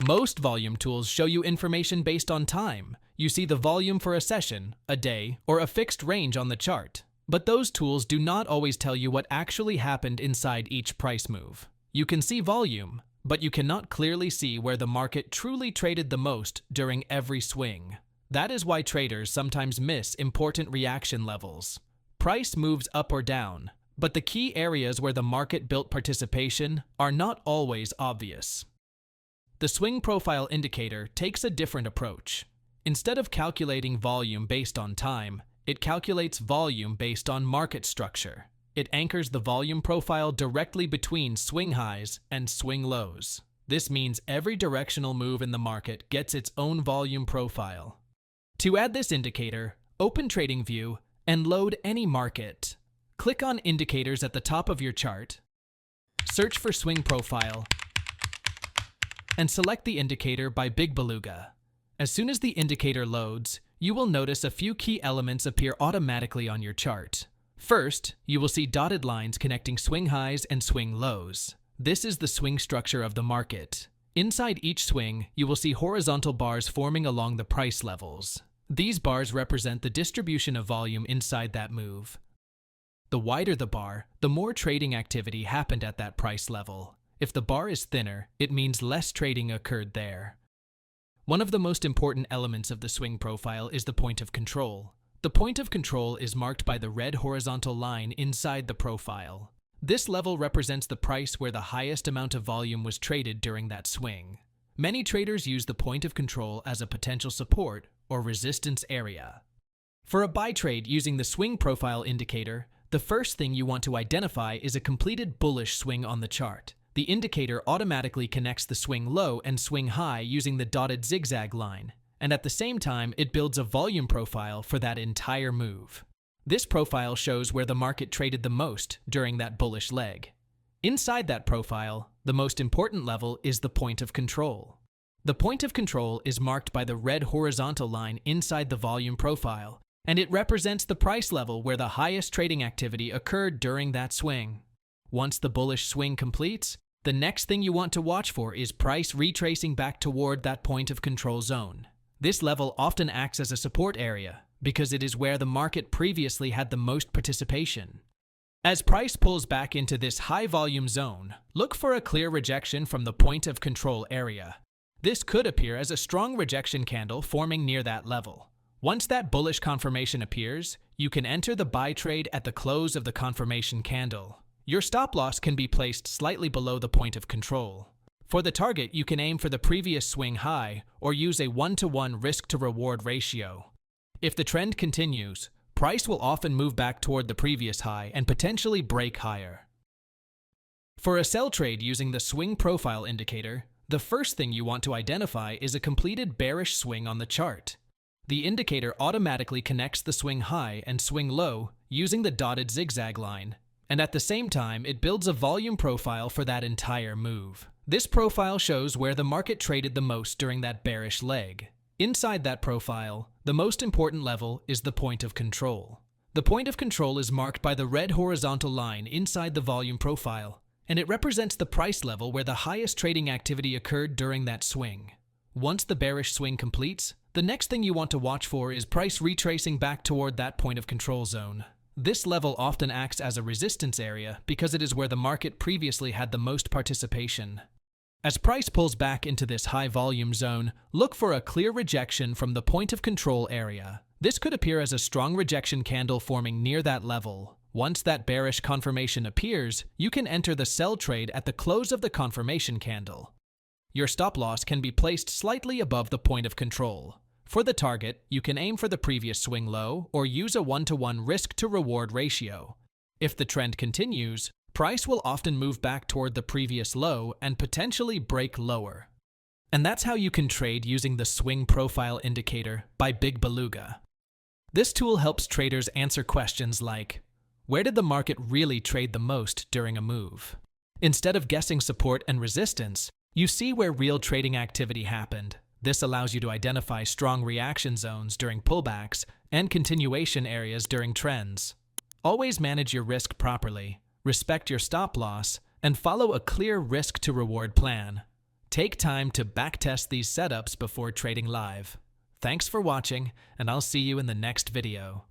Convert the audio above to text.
Most volume tools show you information based on time. You see the volume for a session, a day, or a fixed range on the chart. But those tools do not always tell you what actually happened inside each price move. You can see volume, but you cannot clearly see where the market truly traded the most during every swing. That is why traders sometimes miss important reaction levels. Price moves up or down, but the key areas where the market built participation are not always obvious. The swing profile indicator takes a different approach. Instead of calculating volume based on time, it calculates volume based on market structure. It anchors the volume profile directly between swing highs and swing lows. This means every directional move in the market gets its own volume profile. To add this indicator, open TradingView and load any market. Click on Indicators at the top of your chart, search for Swing Profile, and select the indicator by BigBeluga. As soon as the indicator loads, you will notice a few key elements appear automatically on your chart. First, you will see dotted lines connecting swing highs and swing lows. This is the swing structure of the market. Inside each swing, you will see horizontal bars forming along the price levels. These bars represent the distribution of volume inside that move. The wider the bar, the more trading activity happened at that price level. If the bar is thinner, it means less trading occurred there. One of the most important elements of the swing profile is the point of control. The point of control is marked by the red horizontal line inside the profile. This level represents the price where the highest amount of volume was traded during that swing. Many traders use the point of control as a potential support or resistance area. For a buy trade using the swing profile indicator, the first thing you want to identify is a completed bullish swing on the chart. The indicator automatically connects the swing low and swing high using the dotted zigzag line, and at the same time, it builds a volume profile for that entire move. This profile shows where the market traded the most during that bullish leg. Inside that profile, the most important level is the point of control. The point of control is marked by the red horizontal line inside the volume profile, and it represents the price level where the highest trading activity occurred during that swing. Once the bullish swing completes, the next thing you want to watch for is price retracing back toward that point of control zone. This level often acts as a support area because it is where the market previously had the most participation. As price pulls back into this high volume zone, look for a clear rejection from the point of control area. This could appear as a strong rejection candle forming near that level. Once that bullish confirmation appears, you can enter the buy trade at the close of the confirmation candle. Your stop loss can be placed slightly below the point of control. For the target, you can aim for the previous swing high or use a 1-to-1 risk-to-reward ratio. If the trend continues, price will often move back toward the previous high and potentially break higher. For a sell trade using the swing profile indicator, the first thing you want to identify is a completed bearish swing on the chart. The indicator automatically connects the swing high and swing low using the dotted zigzag line, and at the same time, it builds a volume profile for that entire move. This profile shows where the market traded the most during that bearish leg. Inside that profile, the most important level is the point of control. The point of control is marked by the red horizontal line inside the volume profile, and it represents the price level where the highest trading activity occurred during that swing. Once the bearish swing completes, the next thing you want to watch for is price retracing back toward that point of control zone. This level often acts as a resistance area because it is where the market previously had the most participation. As price pulls back into this high volume zone, look for a clear rejection from the point of control area. This could appear as a strong rejection candle forming near that level. Once that bearish confirmation appears, you can enter the sell trade at the close of the confirmation candle. Your stop loss can be placed slightly above the point of control. For the target, you can aim for the previous swing low or use a 1-to-1 risk-to-reward ratio. If the trend continues, price will often move back toward the previous low and potentially break lower. And that's how you can trade using the swing profile indicator by BigBeluga. This tool helps traders answer questions like, where did the market really trade the most during a move? Instead of guessing support and resistance, you see where real trading activity happened. This allows you to identify strong reaction zones during pullbacks and continuation areas during trends. Always manage your risk properly, respect your stop loss, and follow a clear risk-to-reward plan. Take time to backtest these setups before trading live. Thanks for watching, and I'll see you in the next video.